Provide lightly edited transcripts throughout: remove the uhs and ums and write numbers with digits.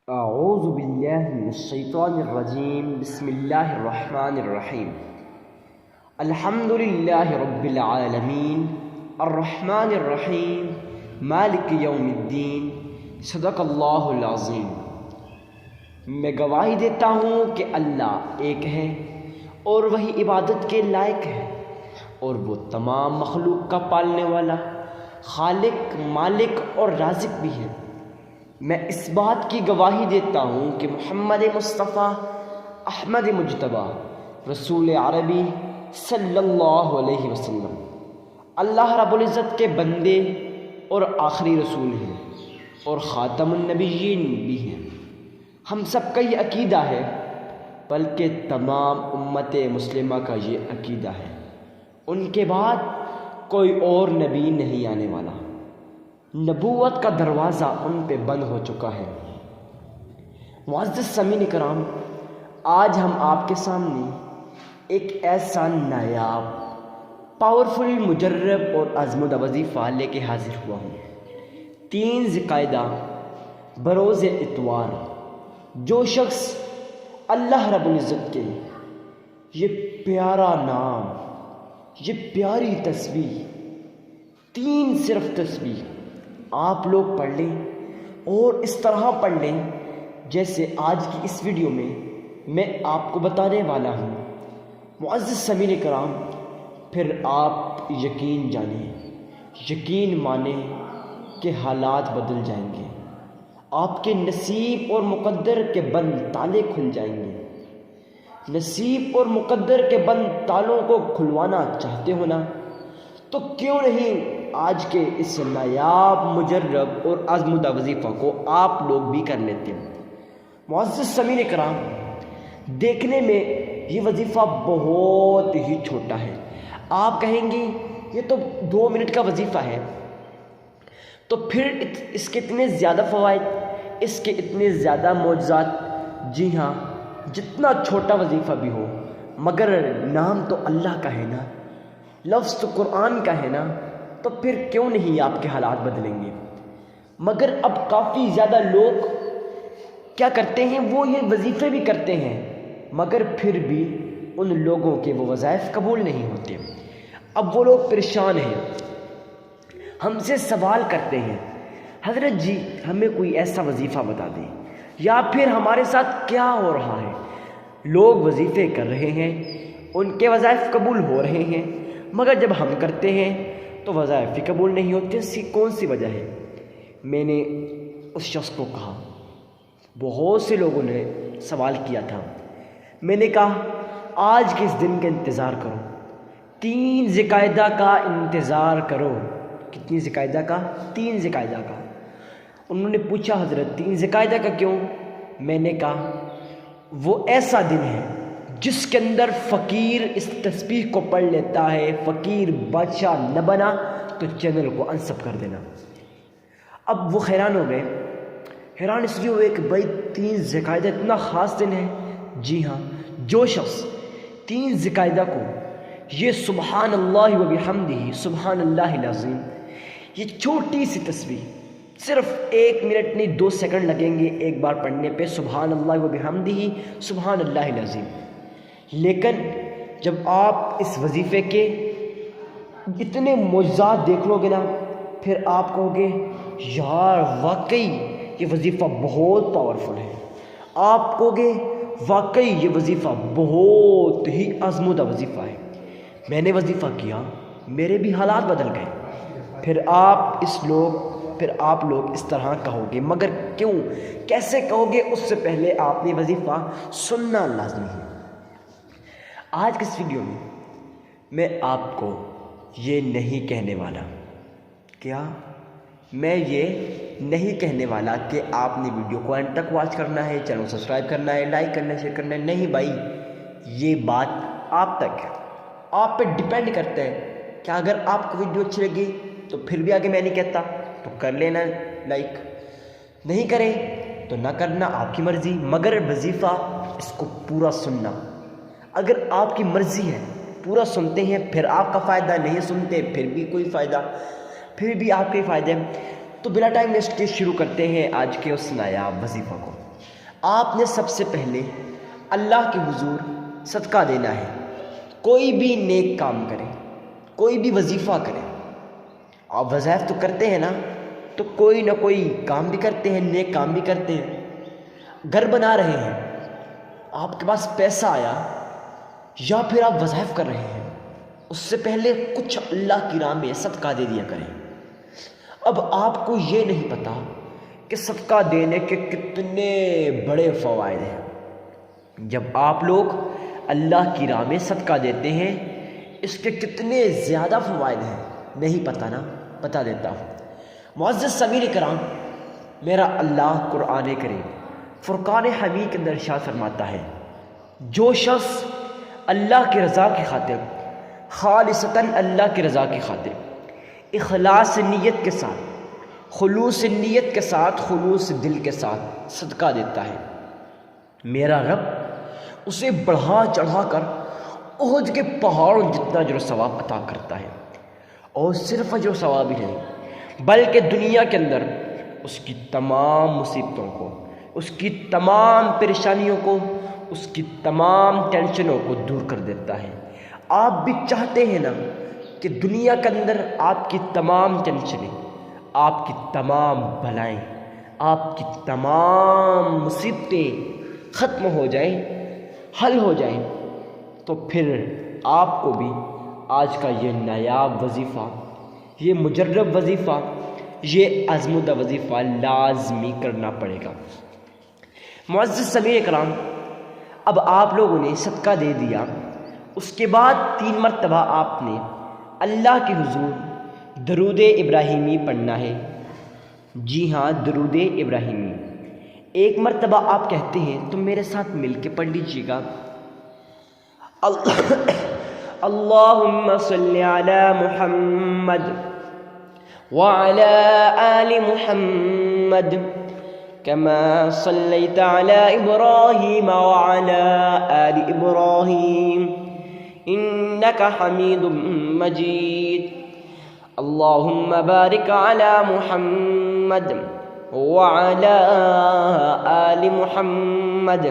اعوذ باللہ من الشیطان الرجیم بسم اللہ الرحمن الرحیم الحمد للہ رب العالمین الرحمن الرحیم مالک یوم الدین صدق اللہ العظیم۔ میں گواہی دیتا ہوں کہ اللہ ایک ہے اور وہی عبادت کے لائق ہے، اور وہ تمام مخلوق کا پالنے والا خالق، مالک اور رازق بھی ہے۔ میں اس بات کی گواہی دیتا ہوں کہ محمد مصطفیٰ احمد مجتبیٰ رسول عربی صلی اللہ علیہ وسلم اللہ رب العزت کے بندے اور آخری رسول ہیں اور خاتم النبیین بھی ہیں۔ ہم سب کا یہ عقیدہ ہے، بلکہ تمام امت مسلمہ کا یہ عقیدہ ہے، ان کے بعد کوئی اور نبی نہیں آنے والا۔ نبوت کا دروازہ ان پہ بند ہو چکا ہے۔ معزز سامعین کرام، آج ہم آپ کے سامنے ایک ایسا نایاب، پاورفل، مجرب اور آزمودہ وظیفہ لے کے حاضر ہوا ہوں۔ 3 ذی القعدہ بروز اتوار جو شخص اللہ رب العزت کے یہ پیارا نام، یہ پیاری تسبیح، 3 صرف تسبیح آپ لوگ پڑھ لیں اور اس طرح پڑھ لیں جیسے آج کی اس ویڈیو میں آپ کو بتانے والا ہوں۔ معزز سامعین کرام، پھر آپ یقین جانیں، یقین مانیں کہ حالات بدل جائیں گے، آپ کے نصیب اور مقدر کے بند تالے کھل جائیں گے۔ نصیب اور مقدر کے بند تالوں کو کھلوانا چاہتے ہو نا، تو کیوں نہیں آج کے اس نایاب، مجرب اور آزمودہ وظیفہ کو آپ لوگ بھی کر لیتے ہیں۔ معزز سامعین کرام، دیکھنے میں یہ وظیفہ بہت ہی چھوٹا ہے۔ آپ کہیں گے یہ تو 2 منٹ کا وظیفہ ہے، تو پھر اس کے اتنے زیادہ فوائد، اس کے اتنے زیادہ معجزات۔ جی ہاں، جتنا چھوٹا وظیفہ بھی ہو، مگر نام تو اللہ کا ہے نا، لفظ تو قرآن کا ہے نا، تو پھر کیوں نہیں آپ کے حالات بدلیں گے۔ مگر اب کافی زیادہ لوگ کیا کرتے ہیں، وہ یہ وظیفے بھی کرتے ہیں، مگر پھر بھی ان لوگوں کے وہ وظائف قبول نہیں ہوتے۔ اب وہ لوگ پریشان ہیں، ہم سے سوال کرتے ہیں، حضرت جی ہمیں کوئی ایسا وظیفہ بتا دیں، یا پھر ہمارے ساتھ کیا ہو رہا ہے۔ لوگ وظیفے کر رہے ہیں، ان کے وظائف قبول ہو رہے ہیں، مگر جب ہم کرتے ہیں تو وظائف بھی قبول نہیں ہوتے۔ اس کی کون سی وجہ ہے؟ میں نے اس شخص کو کہا، بہت سے لوگوں نے سوال کیا تھا، میں نے کہا آج کے اس دن کا انتظار کرو، 3 ذی القعدہ کا انتظار کرو۔ کتنی ذی القعدہ کا؟ 3 ذی القعدہ کا۔ انہوں نے پوچھا حضرت 3 ذی القعدہ کا کیوں؟ میں نے کہا وہ ایسا دن ہے جس کے اندر فقیر اس تسبیح کو پڑھ لیتا ہے، فقیر بادشاہ نہ بنا تو چینل کو انسب کر دینا۔ اب وہ حیران ہو گئے، حیران اس لیے ہوئے کہ بھائی 3 ذی القعدہ اتنا خاص دن ہے۔ جی ہاں، جو شخص 3 ذی القعدہ کو یہ سبحان اللہ و بحمدہ، سبحان اللہ العظیم، یہ چھوٹی سی تسبیح، صرف 1 منٹ نہیں 2 سیکنڈ لگیں گے ایک بار پڑھنے پہ، سبحان اللہ و بحمدہ، سبحان اللہ العظیم۔ لیکن جب آپ اس وظیفے کے اتنے معجزات دیکھ لو گے نا، پھر آپ کہو گے یار واقعی یہ وظیفہ بہت پاورفل ہے۔ آپ کہو گے واقعی یہ وظیفہ بہت ہی آزمودہ وظیفہ ہے، میں نے وظیفہ کیا، میرے بھی حالات بدل گئے۔ پھر آپ لوگ اس طرح کہو گے، مگر کیوں، کیسے کہو گے؟ اس سے پہلے آپ نے وظیفہ سننا لازمی ہے۔ آج کے اس ویڈیو میں آپ کو یہ نہیں کہنے والا، کیا میں یہ نہیں کہنے والا کہ آپ نے ویڈیو کو اینڈ تک واچ کرنا ہے، چینل کو سبسکرائب کرنا ہے، لائک کرنا ہے، شیئر کرنا ہے۔ نہیں بھائی، یہ بات آپ تک ہے، آپ پہ ڈیپینڈ کرتا ہے کہ اگر آپ کو ویڈیو اچھی لگی تو پھر بھی آگے میں نہیں کہتا تو کر لینا لائک، نہیں کریں تو نہ کرنا، آپ کی مرضی، مگر وظیفہ اس کو پورا سننا۔ اگر آپ کی مرضی ہے پورا سنتے ہیں، پھر آپ کا فائدہ، نہیں سنتے پھر بھی کوئی فائدہ، پھر بھی آپ کے فائدے۔ تو بلا ٹائم ویسٹ کے شروع کرتے ہیں آج کے اس نایاب وظیفہ کو۔ آپ نے سب سے پہلے اللہ کے حضور صدقہ دینا ہے۔ کوئی بھی نیک کام کرے، کوئی بھی وظیفہ کرے، آپ وظائف تو کرتے ہیں نا، تو کوئی نہ کوئی کام بھی کرتے ہیں، نیک کام بھی کرتے ہیں۔ گھر بنا رہے ہیں، آپ کے پاس پیسہ آیا، یا پھر آپ وظائف کر رہے ہیں، اس سے پہلے کچھ اللہ کی راہ میں صدقہ دے دیا کریں۔ اب آپ کو یہ نہیں پتا کہ صدقہ دینے کے کتنے بڑے فوائد ہیں۔ جب آپ لوگ اللہ کی راہ میں صدقہ دیتے ہیں، اس کے کتنے زیادہ فوائد ہیں نہیں پتہ نا، بتا دیتا ہوں۔ معزز سامعین کرام، میرا اللہ قرآن کریم فرقان حمید کے اندر ارشاد فرماتا ہے، جو شخص اللہ کی رضا کی خاطر، خالصتاً اللہ کی رضا کی خاطر، اخلاص نیت کے ساتھ، خلوص نیت کے ساتھ، خلوص دل کے ساتھ صدقہ دیتا ہے، میرا رب اسے بڑھا چڑھا کر احد کے پہاڑوں جتنا اجر و ثواب عطا کرتا ہے۔ اور صرف اجر و ثواب ہی نہیں، بلکہ دنیا کے اندر اس کی تمام مصیبتوں کو، اس کی تمام پریشانیوں کو، اس کی تمام ٹینشنوں کو دور کر دیتا ہے۔ آپ بھی چاہتے ہیں نا کہ دنیا کے اندر آپ کی تمام ٹینشنیں، آپ کی تمام بلائیں، آپ کی تمام مصیبتیں ختم ہو جائیں، حل ہو جائیں، تو پھر آپ کو بھی آج کا یہ نایاب وظیفہ، یہ مجرب وظیفہ، یہ آزمودہ وظیفہ لازمی کرنا پڑے گا۔ معزز سامعین کرام، اب آپ لوگوں نے صدقہ دے دیا، اس کے بعد 3 مرتبہ آپ نے اللہ کے حضور درود ابراہیمی پڑھنا ہے۔ جی ہاں، درود ابراہیمی 1 مرتبہ آپ کہتے ہیں تو میرے ساتھ مل کے پڑھ لیجیے گا۔ اللہم صلی علی محمد وعلی آل محمد كما صليت على إبراهيم وعلى آل إبراهيم إنك حميد مجيد اللهم بارك على محمد وعلى آل محمد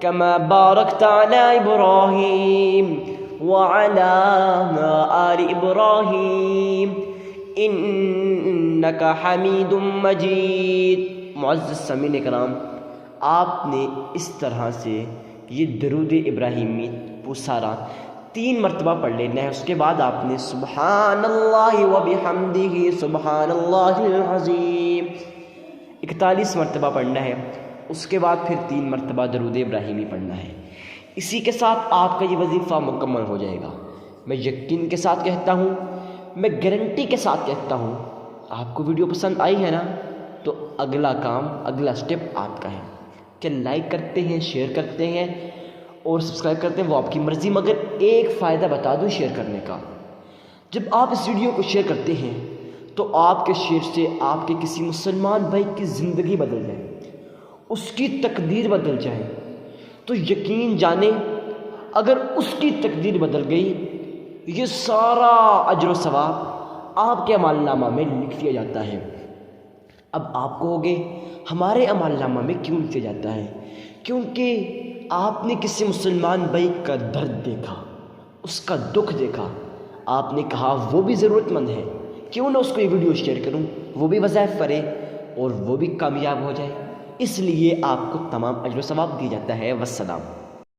كما باركت على إبراهيم وعلى آل إبراهيم إنك حميد مجيد۔ معزز سامعین کرام، آپ نے اس طرح سے یہ درود ابراہیمی پوسارا 3 مرتبہ پڑھ لینا ہے۔ اس کے بعد آپ نے سبحان اللہ وبحمدہ سبحان اللہ العظیم 41 مرتبہ پڑھنا ہے۔ اس کے بعد پھر 3 مرتبہ درود ابراہیمی پڑھنا ہے۔ اسی کے ساتھ آپ کا یہ وظیفہ مکمل ہو جائے گا۔ میں یقین کے ساتھ کہتا ہوں، میں گارنٹی کے ساتھ کہتا ہوں، آپ کو ویڈیو پسند آئی ہے نا، تو اگلا کام، اگلا سٹیپ آپ کا ہے کہ لائک کرتے ہیں، شیئر کرتے ہیں اور سبسکرائب کرتے ہیں، وہ آپ کی مرضی، مگر ایک فائدہ بتا دوں شیئر کرنے کا۔ جب آپ اس ویڈیو کو شیئر کرتے ہیں تو آپ کے شیئر سے آپ کے کسی مسلمان بھائی کی زندگی بدل جائے، اس کی تقدیر بدل جائے، تو یقین جانیں اگر اس کی تقدیر بدل گئی، یہ سارا اجر و ثواب آپ کے اعمال نامہ میں لکھ دیا جاتا ہے۔ اب آپ کہو گے ہمارے اعمال نامہ میں کیوں لکھا جاتا ہے؟ کیونکہ آپ نے کسی مسلمان بھائی کا درد دیکھا، اس کا دکھ دیکھا، آپ نے کہا وہ بھی ضرورت مند ہے، کیوں نہ اس کو یہ ویڈیو شیئر کروں، وہ بھی وظائف کرے اور وہ بھی کامیاب ہو جائے، اس لیے آپ کو تمام اجر و ثواب دیا جاتا ہے۔ والسلام۔